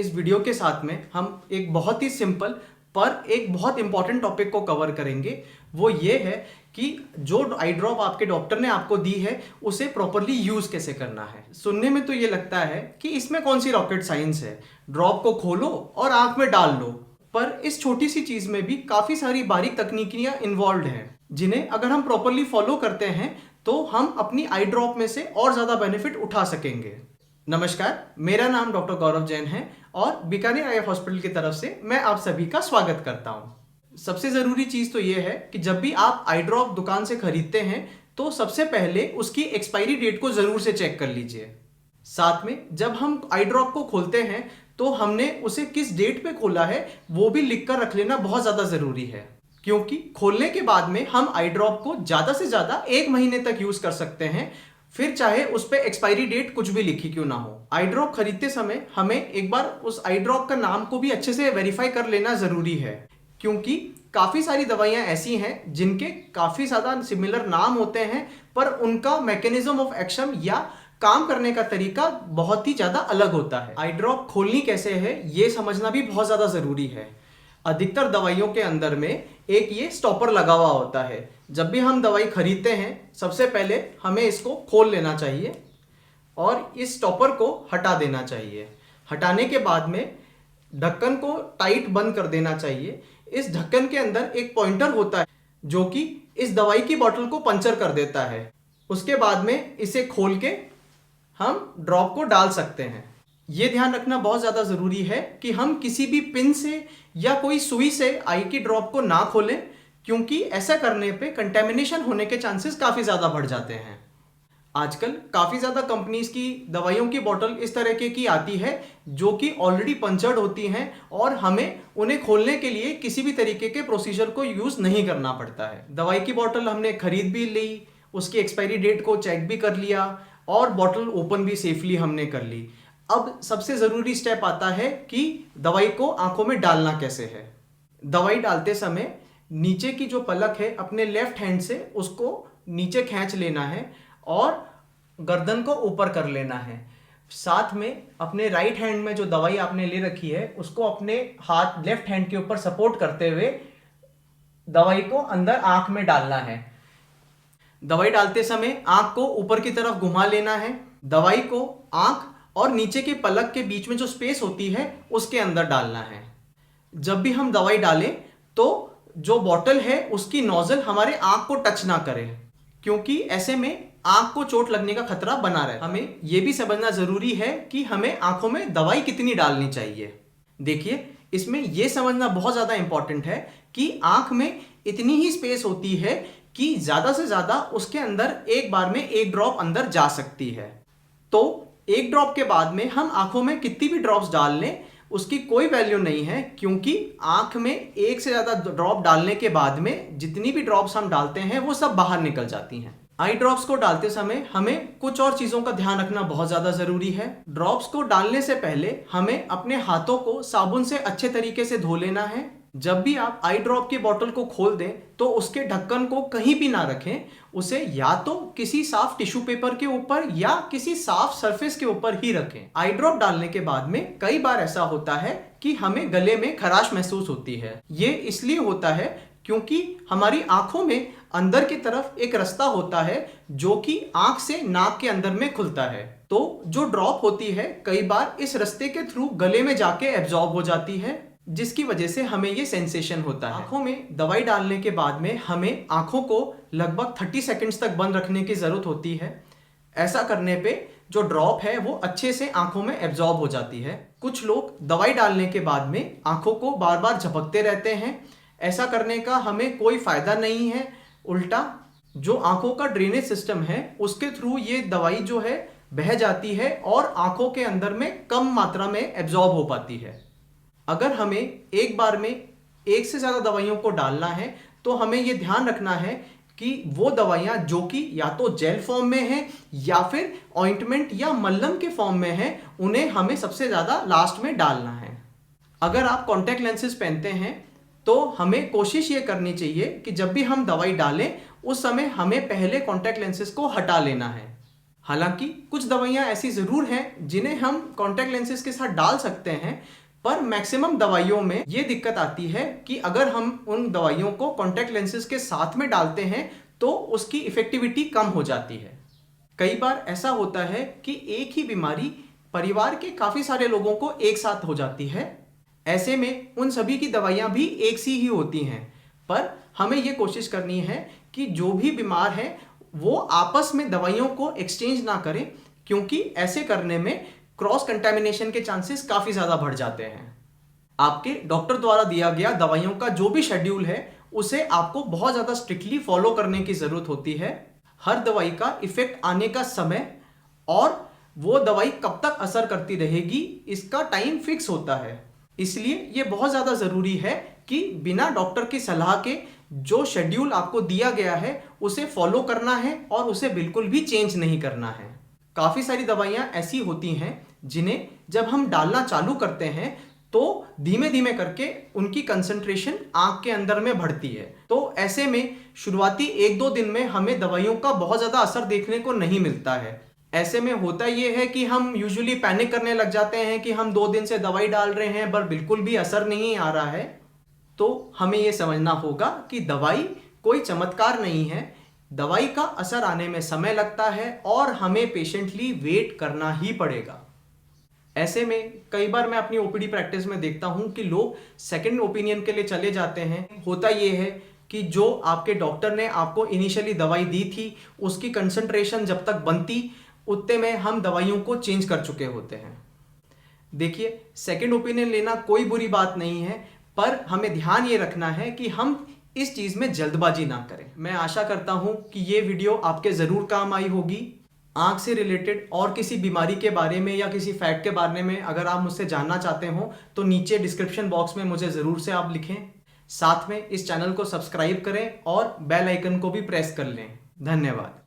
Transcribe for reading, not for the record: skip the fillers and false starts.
इस वीडियो के साथ में हम एक बहुत ही सिंपल पर एक बहुत इंपॉर्टेंट टॉपिक को कवर करेंगे। वो ये है कि जो आई ड्रॉप आपके डॉक्टर ने आपको दी है उसे प्रॉपरली यूज कैसे करना है। सुनने में तो ये लगता है कि इसमें कौन सी रॉकेट साइंस है, ड्रॉप को खोलो और आंख में डाल लो, पर इस छोटी सी चीज में भी काफी सारी बारीक तकनीकियां इन्वॉल्व हैं जिन्हें अगर हम प्रॉपरली फॉलो करते हैं तो हम अपनी आई ड्रॉप में से और ज्यादा बेनिफिट उठा सकेंगे। नमस्कार, मेरा नाम डॉक्टर गौरव जैन है और बीकानेर आई हॉस्पिटल की तरफ से मैं आप सभी का स्वागत करता हूं। सबसे ज़रूरी चीज़ तो यह है कि जब भी आप आई ड्रॉप दुकान से खरीदते हैं तो सबसे पहले उसकी एक्सपायरी डेट को ज़रूर से चेक कर लीजिए। साथ में जब हम आई ड्रॉप को खोलते हैं तो हमने उसे किस डेट पे खोला है वो भी लिख कर रख लेना बहुत ज़्यादा ज़रूरी है, क्योंकि खोलने के बाद में हम आई ड्रॉप को ज़्यादा से ज़्यादा 1 महीने तक यूज़ कर सकते हैं, फिर चाहे उस पर एक्सपायरी डेट कुछ भी लिखी क्यों ना हो। आई ड्रॉप खरीदते समय हमें एक बार उस आई ड्रॉप का नाम को भी अच्छे से वेरीफाई कर लेना ज़रूरी है, क्योंकि काफ़ी सारी दवाइयाँ ऐसी हैं जिनके काफ़ी ज़्यादा सिमिलर नाम होते हैं पर उनका मैकेनिज्म ऑफ एक्शन या काम करने का तरीका बहुत ही ज़्यादा अलग होता है। आई ड्रॉप खोलनी कैसे है ये समझना भी बहुत ज़्यादा ज़रूरी है। अधिकतर दवाइयों के अंदर में एक ये स्टॉपर लगा हुआ होता है। जब भी हम दवाई खरीदते हैं सबसे पहले हमें इसको खोल लेना चाहिए और इस स्टॉपर को हटा देना चाहिए। हटाने के बाद में ढक्कन को टाइट बंद कर देना चाहिए। इस ढक्कन के अंदर एक पॉइंटर होता है जो कि इस दवाई की बोतल को पंचर कर देता है। उसके बाद में इसे खोल के हम ड्रॉप को डाल सकते हैं। ये ध्यान रखना बहुत ज़्यादा ज़रूरी है कि हम किसी भी पिन से या कोई सुई से आई की ड्रॉप को ना खोलें, क्योंकि ऐसा करने पे कंटेमिनेशन होने के चांसेस काफ़ी ज़्यादा बढ़ जाते हैं। आजकल काफ़ी ज़्यादा कंपनीज की दवाइयों की बोतल इस तरह की आती है जो कि ऑलरेडी पंचर्ड होती हैं और हमें उन्हें खोलने के लिए किसी भी तरीके के प्रोसीजर को यूज़ नहीं करना पड़ता है। दवाई की बोतल हमने खरीद भी ली, उसकी एक्सपायरी डेट को चेक भी कर लिया और बोतल ओपन भी सेफली हमने कर ली। अब सबसे ज़रूरी स्टेप आता है कि दवाई को आंखों में डालना कैसे है। दवाई डालते समय नीचे की जो पलक है अपने लेफ्ट हैंड से उसको नीचे खींच लेना है और गर्दन को ऊपर कर लेना है। साथ में अपने राइट हैंड में जो दवाई आपने ले रखी है उसको अपने हाथ लेफ्ट हैंड के ऊपर सपोर्ट करते हुए दवाई को अंदर आंख में डालना है। दवाई डालते समय आंख को ऊपर की तरफ घुमा लेना है। दवाई को आंख और नीचे के पलक के बीच में जो स्पेस होती है उसके अंदर डालना है। जब भी हम दवाई डालें तो जो बॉटल है उसकी नोजल हमारे आंख को टच ना करे, क्योंकि ऐसे में आंख को चोट लगने का खतरा बना रहे। हमें यह भी समझना जरूरी है कि हमें आंखों में दवाई कितनी डालनी चाहिए। देखिए, इसमें यह समझना बहुत ज्यादा इंपॉर्टेंट है कि आंख में इतनी ही स्पेस होती है कि ज्यादा से ज्यादा उसके अंदर एक बार में 1 ड्रॉप अंदर जा सकती है। तो 1 ड्रॉप के बाद में हम आंखों में कितनी भी ड्रॉप्स डाल लें उसकी कोई वैल्यू नहीं है, क्योंकि आंख में 1 से ज़्यादा ड्रॉप डालने के बाद में जितनी भी ड्रॉप्स हम डालते हैं वो सब बाहर निकल जाती हैं। आई ड्रॉप्स को डालते समय हमें कुछ और चीज़ों का ध्यान रखना बहुत ज़्यादा ज़रूरी है। ड्रॉप्स को डालने से पहले हमें अपने हाथों को साबुन से अच्छे तरीके से धो लेना है। जब भी आप आई ड्रॉप की बोतल को खोल दें तो उसके ढक्कन को कहीं भी ना रखें, उसे या तो किसी साफ टिश्यू पेपर के ऊपर या किसी साफ सरफेस के ऊपर ही रखें। आई ड्रॉप डालने के बाद में कई बार ऐसा होता है कि हमें गले में खराश महसूस होती है। ये इसलिए होता है क्योंकि हमारी आंखों में अंदर की तरफ एक रास्ता होता है जो कि आंख से नाक के अंदर में खुलता है। तो जो ड्रॉप होती है कई बार इस रास्ते के थ्रू गले में जाके एब्जॉर्ब हो जाती है, जिसकी वजह से हमें ये सेंसेशन होता है। आंखों में दवाई डालने के बाद में हमें आंखों को लगभग 30 सेकंड्स तक बंद रखने की ज़रूरत होती है। ऐसा करने पे जो ड्रॉप है वो अच्छे से आंखों में एब्जॉर्ब हो जाती है। कुछ लोग दवाई डालने के बाद में आंखों को बार बार झपकते रहते हैं। ऐसा करने का हमें कोई फ़ायदा नहीं है। उल्टा जो आंखों का ड्रेनेज सिस्टम है उसके थ्रू ये दवाई जो है बह जाती है और आंखों के अंदर में कम मात्रा में एब्जॉर्ब हो पाती है। अगर हमें एक बार में 1 से ज़्यादा दवाइयों को डालना है तो हमें ये ध्यान रखना है कि वो दवाइयाँ जो कि या तो जेल फॉर्म में हैं या फिर ऑइंटमेंट या मल्लम के फॉर्म में हैं उन्हें हमें सबसे ज़्यादा लास्ट में डालना है। अगर आप कॉन्टैक्ट लेंसेज पहनते हैं तो हमें कोशिश ये करनी चाहिए कि जब भी हम दवाई डालें उस समय हमें पहले कॉन्टैक्ट लेंसेज को हटा लेना है। हालांकि कुछ दवाइयां ऐसी ज़रूर हैं जिन्हें हम कॉन्टैक्ट लेंसेज के साथ डाल सकते हैं, पर मैक्सिमम दवाइयों में ये दिक्कत आती है कि अगर हम उन दवाइयों को कॉन्टैक्ट लेंसेज के साथ में डालते हैं तो उसकी इफेक्टिविटी कम हो जाती है। कई बार ऐसा होता है कि एक ही बीमारी परिवार के काफ़ी सारे लोगों को एक साथ हो जाती है। ऐसे में उन सभी की दवाइयाँ भी एक सी ही होती हैं, पर हमें ये कोशिश करनी है कि जो भी बीमार है वो आपस में दवाइयों को एक्सचेंज ना करें, क्योंकि ऐसे करने में क्रॉस कंटेमिनेशन के चांसेस काफ़ी ज़्यादा बढ़ जाते हैं। आपके डॉक्टर द्वारा दिया गया दवाइयों का जो भी शेड्यूल है उसे आपको बहुत ज़्यादा स्ट्रिक्टली फॉलो करने की ज़रूरत होती है। हर दवाई का इफेक्ट आने का समय और वो दवाई कब तक असर करती रहेगी इसका टाइम फिक्स होता है। इसलिए ये बहुत ज़्यादा ज़रूरी है कि बिना डॉक्टर की सलाह के जो शेड्यूल आपको दिया गया है उसे फॉलो करना है और उसे बिल्कुल भी चेंज नहीं करना है। काफ़ी सारी दवाइयाँ ऐसी होती हैं जिन्हें जब हम डालना चालू करते हैं तो धीमे धीमे करके उनकी कंसंट्रेशन आंख के अंदर में बढ़ती है। तो ऐसे में शुरुआती 1-2 दिन में हमें दवाइयों का बहुत ज़्यादा असर देखने को नहीं मिलता है। ऐसे में होता ये है कि हम यूजुअली पैनिक करने लग जाते हैं कि हम 2 दिन से दवाई डाल रहे हैं पर बिल्कुल भी असर नहीं आ रहा है। तो हमें ये समझना होगा कि दवाई कोई चमत्कार नहीं है, दवाई का असर आने में समय लगता है और हमें पेशेंटली वेट करना ही पड़ेगा। ऐसे में कई बार मैं अपनी ओपीडी प्रैक्टिस में देखता हूं कि लोग सेकंड ओपिनियन के लिए चले जाते हैं। होता ये है कि जो आपके डॉक्टर ने आपको इनिशियली दवाई दी थी उसकी कंसंट्रेशन जब तक बनती उतने में हम दवाइयों को चेंज कर चुके होते हैं। देखिए, सेकंड ओपिनियन लेना कोई बुरी बात नहीं है, पर हमें ध्यान ये रखना है कि हम इस चीज़ में जल्दबाजी ना करें। मैं आशा करता हूँ कि ये वीडियो आपके ज़रूर काम आई होगी। आँख से रिलेटेड और किसी बीमारी के बारे में या किसी फैक्ट के बारे में अगर आप मुझसे जानना चाहते हो तो नीचे डिस्क्रिप्शन बॉक्स में मुझे ज़रूर से आप लिखें। साथ में इस चैनल को सब्सक्राइब करें और बेल आइकन को भी प्रेस कर लें। धन्यवाद।